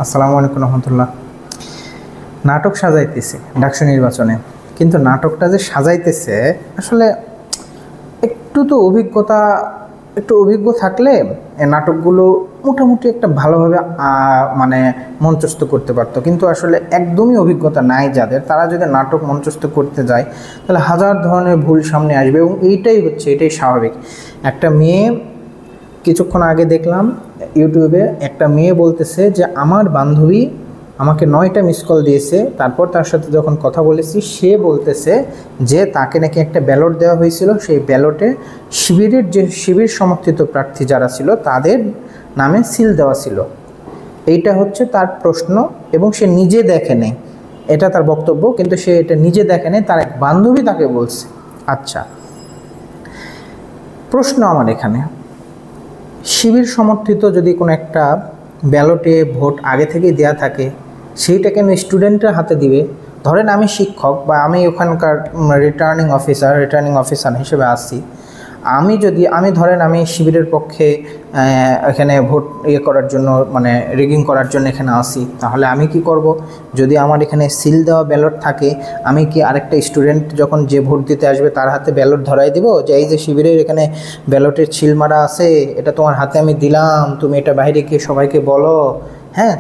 আসসালামু আলাইকুম রহমতুল্লাহ। নাটক সাজাইতেছে ডাকসু নির্বাচনে, কিন্তু নাটকটা যে সাজাইতেছে আসলে একটু তো অভিজ্ঞ থাকলে এই নাটকগুলো মোটামুটি একটা ভালোভাবে মানে মঞ্চস্থ করতে পারতো। কিন্তু আসলে একদমই অভিজ্ঞতা নাই যাদের, তারা যদি নাটক মঞ্চস্থ করতে যায় তাহলে হাজার ধরনের ভুল সামনে আসবে, এবং এটাই স্বাভাবিক। একটা মেয়ে, কিছুক্ষণ আগে দেখলাম ইউটিউবে একটা মেয়ে বলতেছে যে আমার বান্ধবী আমাকে 9টা মিস কল দিয়েছে, তারপর তার সাথে যখন কথা বলেছি সে বলতেছে যে তাকে নাকি একটা ব্যালট দেওয়া হয়েছিল, সেই ব্যালটে শিবির সমর্থিত প্রার্থী যারা ছিল তাদের নামে সিল দেওয়া ছিল। এইটা হচ্ছে তার প্রশ্ন, এবং সে নিজে দেখে নেই, এটা তার বক্তব্য, কিন্তু সে এটা নিজে দেখে নেই, তার এক বান্ধবী তাকে বলছে। আচ্ছা, প্রশ্ন আমার এখানে, শিবির সমর্থিত যদি কোনো একটা ব্যালটে ভোট আগে থেকেই দেওয়া থাকে, সেইটা কেন স্টুডেন্টের হাতে দিবে? ধরেন আমি শিক্ষক বা আমি ওখানকার রিটার্নিং অফিসার হিসেবে আসছি, আমি শিবিরের পক্ষে এখানে ভোট করার জন্য, মানে রিগিং করার জন্য এখানে আসি, তাহলে আমি কি করব? যদি আমার এখানে সিল দেওয়া ব্যালট থাকে, আমি কি আরেকটা স্টুডেন্ট যখন যে ভোট দিতে আসবে তার হাতে ব্যালট ধরাই দিব যে এই যে শিবিরের এখানে ব্যালটের ছিল মারা আছে, এটা তোমার হাতে আমি দিলাম, তুমি এটা বাইরে গিয়ে সবাইকে বলো,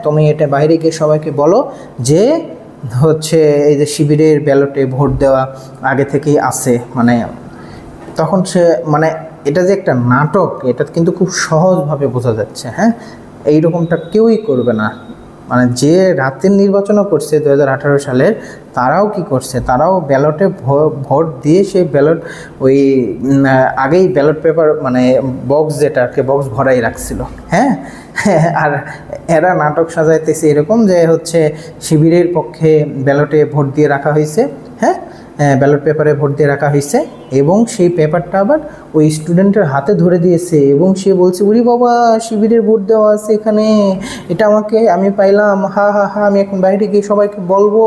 তুমি এটা বাইরে গিয়ে সবাইকে বলো যে হচ্ছে এই যে শিবিরের ব্যালটে ভোট দেওয়া আগে থেকেই আছে। মানে তখন সে, মানে এটা যে একটা নাটক, এটা কিন্তু খুব সহজভাবে বোঝা যাচ্ছে। এইরকমটা কেউই করবে না। মানে যে রাতের নির্বাচনও করছে 2018 সালের, তারাও কি করছে, তারাও ব্যালটে ভোট দিয়ে সেই ব্যালট আগেই ব্যালট পেপার, মানে বক্স, যেটাকে বক্স ভরাই রাখছিল। আর এরা নাটক সাজাইতেছে এরকম যে হচ্ছে শিবিরের পক্ষে ব্যালটে ভোট দিয়ে রাখা হয়েছে, ব্যালট পেপারে ভোট দিয়ে রাখা হয়েছে, এবং সেই পেপারটা আবার ওই স্টুডেন্টের হাতে ধরে দিয়েছে, এবং সে বলছে উরি বাবা শিবিরের ভোট দেওয়া আছে এখানে, এটা আমি পাইলাম, আমি এখন বাইরে গিয়ে সবাইকে বলবো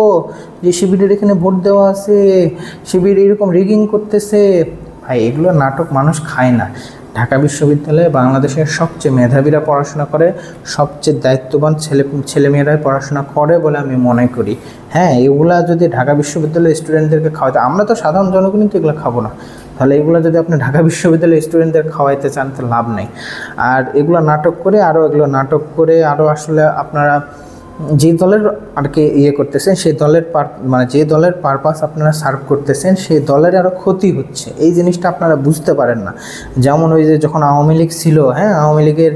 যে শিবিরের এখানে ভোট দেওয়া আছে, শিবির এরকম রিগিং করতেছে। ভাই, এগুলো নাটক মানুষ খায় না। ঢাকা বিশ্ববিদ্যালয়ে বাংলাদেশের সবচেয়ে মেধাবীরা পড়াশোনা করে, সবচেয়ে দায়িত্ববান ছেলেমেয়েরাই পড়াশোনা করে বলে আমি মনে করি। এগুলা যদি ঢাকা বিশ্ববিদ্যালয়ের স্টুডেন্টদেরকে খাওয়াতে, আমরা তো সাধারণ জনগণ কিন্তু এগুলো খাবো না, তাহলে এগুলো যদি আপনি ঢাকা বিশ্ববিদ্যালয়ের স্টুডেন্টদের খাওয়াইতে চান তো লাভ নেই। আর এগুলো নাটক করে আরও আসলে আপনারা যে দলের আর কি করতেছেন, সেই দলের যে দলের পারপাস আপনারা সার্ভ করতেছেন, সেই দলের আরও ক্ষতি হচ্ছে, এই জিনিসটা আপনারা বুঝতে পারেন না। যেমন ওই যে যখন আওয়ামী লীগ ছিল, আওয়ামী লীগের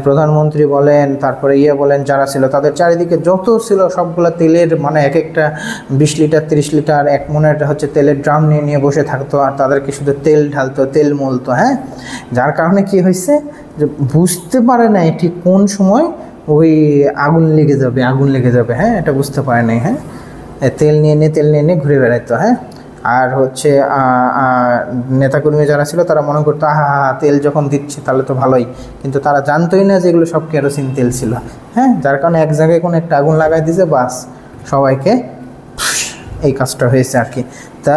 প্রধানমন্ত্রী বলেন, তারপরে বলেন যারা ছিল, তাদের চারিদিকে যত ছিল সবগুলো তেলের, মানে এক একটা 20 লিটার 30 লিটার 1 মনের হচ্ছে তেলের ড্রাম নিয়ে বসে থাকতো, আর তাদেরকে শুধু তেল ঢালতো, তেল মলতো। যার কারণে কি হয়েছে, যে বুঝতে পারে না এটি কোন সময় ওই আগুন লেগে যাবে, এটা বুঝতে পারে নাই। তেল নিয়ে ঘুরে বেড়াইতো। আর হচ্ছে নেতাকর্মী যারা ছিল তারা মনে করতো তেল যখন দিচ্ছে তাহলে তো ভালোই, কিন্তু তারা জানতোই না যে এগুলো সব কেরোসিন তেল ছিল। যার কারণে এক জায়গায় কোনো একটা আগুন লাগাই দিয়েছে, বাস সবাইকে, এই কাজটা হয়েছে আর কি। তা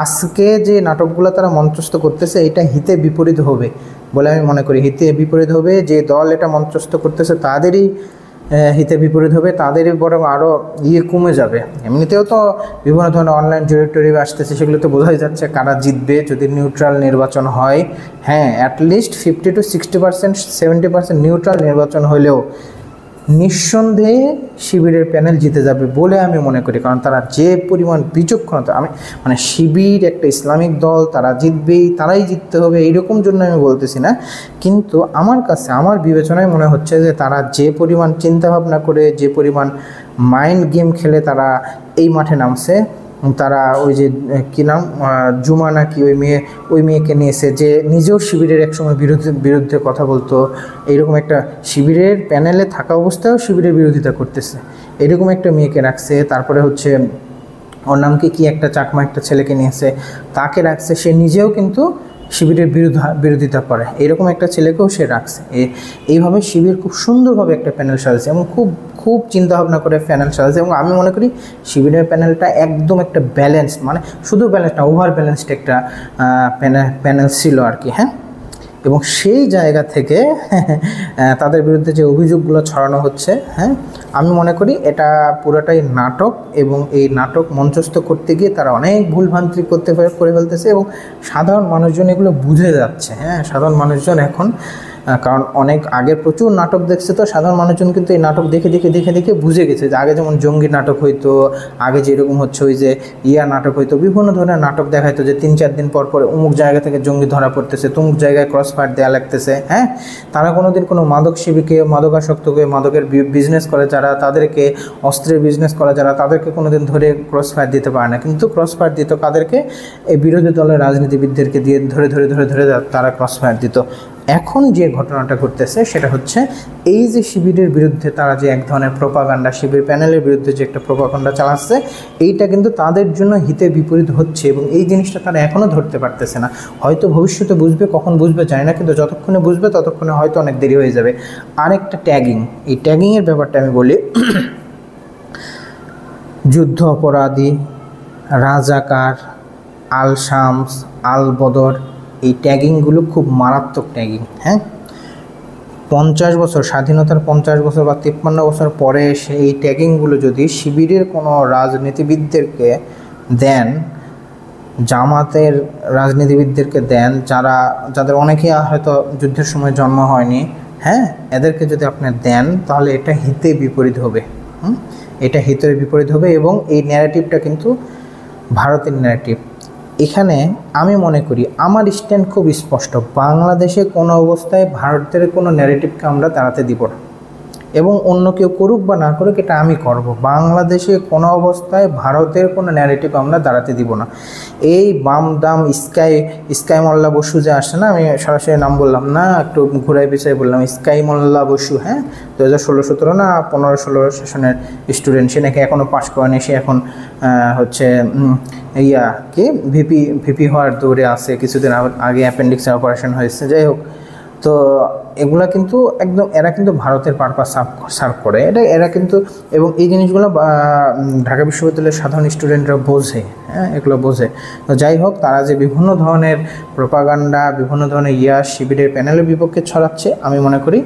আজকে যে নাটকগুলো তারা মঞ্চস্থ করতেছে, এটা হিতে বিপরীত হবে বলে আমি মনে করি। হিতে বিপরীত হবে, যে দল এটা মঞ্চস্থ করতেছে তাদেরই হিতে বিপরীত হবে, তাদেরই বরং আরও কমে যাবে। এমনিতেও তো বিভিন্ন ধরনের অনলাইন জরিপ আসতেছে, সেগুলো তো বোঝাই যাচ্ছে কারা জিতবে যদি নিউট্রাল নির্বাচন হয়। অ্যাটলিস্ট 50 to 60%, 70% নিউট্রাল নির্বাচন হলেও নিঃসন্দেহে শিবিরের প্যানেল জিতে যাবে বলে আমি মনে করি। কারণ তারা যে পরিমাণ বিচক্ষণতা, মানে শিবির একটা ইসলামিক দল, তারা তারাই জিততে হবে এইরকম জন্য আমি বলতেছি না, কিন্তু আমার বিবেচনায় মনে হচ্ছে যে তারা যে পরিমাণ চিন্তাভাবনা করে, যে পরিমাণ মাইন্ড গেম খেলে তারা এই মাঠে নামছে, তারা ওই যে কী নাম, জুমা নাকি ওই মেয়েকে নিয়েছে, যে নিজেও শিবিরের একসময় বিরুদ্ধে কথা বলতো, এইরকম একটা শিবিরের প্যানেলে থাকা অবস্থায়ও শিবিরের বিরোধিতা করতেছে, এরকম একটা মেয়েকে রাখছে। তারপরে হচ্ছে ওর নামকে কি একটা চাকমা একটা ছেলেকে নিয়েছে, তাকে রাখছে, সে নিজেও কিন্তু শিবিরের বিরোধিতা করে, এরকম একটা ছেলেকেও সে রাখছে। এইভাবে শিবির খুব সুন্দরভাবে একটা প্যানেল সাজাচ্ছে, এবং খুব চিন্তাভাবনা করে প্যানেল সাজাচ্ছে, এবং আমি মনে করি শিবিরের প্যানেলটা একদম একটা ব্যালেন্স, মানে শুধু ব্যালেন্স না, ওভার ব্যালেন্সড একটা প্যানেল ছিল আর কি। এবং সেই জায়গা থেকে তাদের বিরুদ্ধে যে অভিযোগগুলো ছড়ানো হচ্ছে, হ্যাঁ, আমি মনে করি এটা পুরোটাই নাটক, এবং এই নাটক মঞ্চস্থ করতে গিয়ে তারা অনেক ভুলভ্রান্তি করে ফেলতেছে এবং সাধারণ মানুষজন এগুলো বুঝে যাচ্ছে। হ্যাঁ, সাধারণ মানুষজন এখন, কারণ অনেক আগে প্রচুর নাটক দেখছে, তো সাধারণ মানুষজন কিন্তু এই নাটক দেখে দেখে দেখে দেখে বুঝে গেছে যে আগে যেমন জঙ্গি নাটক হইতো, আগে যেরকম হচ্ছে ওই যে নাটক হইতো, বিভিন্ন ধরনের নাটক দেখাইতো যে 3-4 দিন পর পরে অমুক জায়গা থেকে জঙ্গি ধরা পড়তেছে, তমুক জায়গায় ক্রস ফায়ার দেওয়া লাগতেছে। হ্যাঁ, তারা কোনোদিন কোনো মাদক সেবীকে, মাদকাসক্তকে, মাদকের বিজনেস করে যারা, তাদেরকে অস্ত্রের বিজনেস করে যারা, তাদেরকে কোনোদিন ধরে ক্রস ফায়ার দিতে পারে না, কিন্তু ক্রস ফায়ার দিত কাদেরকে? এই বিরোধী দলের রাজনীতিবিদদেরকে দিয়ে ধরে ধরে ধরে ধরে তারা ক্রস ফায়ার দিত। এখন যে ঘটনাটা ঘটতেছে সেটা হচ্ছে এই যে শিবিরের বিরুদ্ধে তারা যে এক ধরনের প্রোপাগান্ডা, শিবির প্যানেলের বিরুদ্ধে যে একটা প্রোপাগান্ডা চালাচ্ছে, এইটা কিন্তু তাদের জন্য হিতের বিপরীত হচ্ছে এবং এই জিনিসটা তারা এখনও ধরতে পারতেছে না। হয়তো ভবিষ্যতে বুঝবে, কখন বুঝবে জানি না, কিন্তু যতক্ষণে বুঝবে ততক্ষণে হয়তো অনেক দেরি হয়ে যাবে। আরেকটা ট্যাগিং, এই ট্যাগিংয়ের ব্যাপারটা আমি বলি। যুদ্ধ অপরাধী, রাজাকার, আল শামস, আল বদর, এই ট্যাগিংগুলো খুব মারাত্মক ট্যাগিং। হ্যাঁ, 50 বছর, স্বাধীনতার 50 বছর বা 53 বছর পরে এসে এই ট্যাগিংগুলো যদি শিবিরের কোনো রাজনীতিবিদদেরকে দেন, জামাতের রাজনীতিবিদদেরকে দেন, যাদের অনেকেই হয়তো যুদ্ধের সময় জন্ম হয়নি, হ্যাঁ, এদেরকে যদি আপনি দেন তাহলে এটা হিতে বিপরীত হবে। এটা হিতের বিপরীত হবে এবং এই ন্যারেটিভটা কিন্তু ভারতের ন্যারেটিভ। এখানে আমি মনে করি আমার স্ট্যান্ড খুব স্পষ্ট, বাংলাদেশে কোনো অবস্থায় ভারতের কোনো ন্যারেটিভকে আমরা দাঁড়াতে দিব না, এবং অন্য কেউ করুক বা না করুক এটা আমি করব। বাংলাদেশে কোনো অবস্থায় ভারতের কোনো ন্যারেটিভ আমরা দাঁড়াতে দিব না। এই বাম দাম স্কাই মোল্লা বসু যে আসছে না, আমি সরাসরি নাম বললাম না, একটু ঘুরাই পিছাই বললাম, স্কাই মোল্লা বসু, হ্যাঁ, 2016-17 না 15-16 সেশনের স্টুডেন্ট, সে নাকি এখনও পাশ করেনি, সে এখন হচ্ছে ভিপি হওয়ার দৌড়ে আছে, কিছুদিন আগে অ্যাপেন্ডিক্সের অপারেশন হয়েছে। যাই হোক, তো এগুলা কিন্তু একদম এরা কিন্তু ভারতের পারপাস সার্ভ করে, এরা কিন্তু, এবং এই জিনিসগুলো ঢাকা বিশ্ববিদ্যালয়ের সাধারণ স্টুডেন্টরা বোঝে, হ্যাঁ, এগুলো বোঝে। তো যাই হোক, তারা যে বিভিন্ন ধরনের প্রোপাগান্ডা, বিভিন্ন ধরনের শিবিরের প্যানেলের বিপক্ষে ছড়াচ্ছে, আমি মনে করি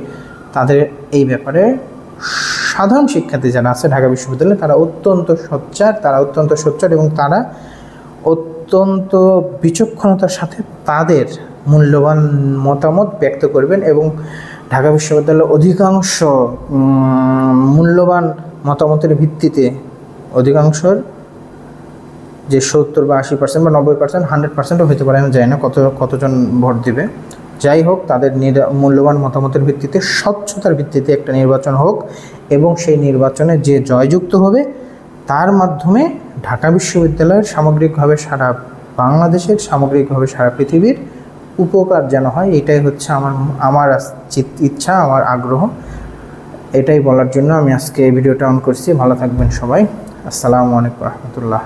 তাদের এই ব্যাপারে সাধারণ শিক্ষার্থী যারা আছে ঢাকা বিশ্ববিদ্যালয়ে তারা অত্যন্ত সোচ্চার এবং তারা অত্যন্ত বিচক্ষণতার সাথে তাদের মূল্যবান মতামত ব্যক্ত করবেন এবং ঢাকা বিশ্ববিদ্যালয়ের অধিকাংশ মূল্যবান মতামতের ভিত্তিতে অধিকাংশর যে 70 বা 80% বা 90%, 100%ও হতে পারে, আমি জানি না কতজন ভোট দিবে। যাই হোক, তাদের মূল্যবান মতামতের ভিত্তিতে, স্বচ্ছতার ভিত্তিতে একটা নির্বাচন হোক এবং সেই নির্বাচনে যে জয়যুক্ত হবে তার মাধ্যমে ঢাকা বিশ্ববিদ্যালয়ের সামগ্রিকভাবে সারা বাংলাদেশের, সামগ্রিকভাবে সারা পৃথিবীর উপকার যেন হয়, এটাই হচ্ছে আমার ইচ্ছা, আমার আগ্রহ। এটাই বলার জন্য আমি আজকে এই ভিডিওটা অন করছি। ভালো থাকবেন সবাই। আসসালামু আলাইকুম রহমতুল্লাহ।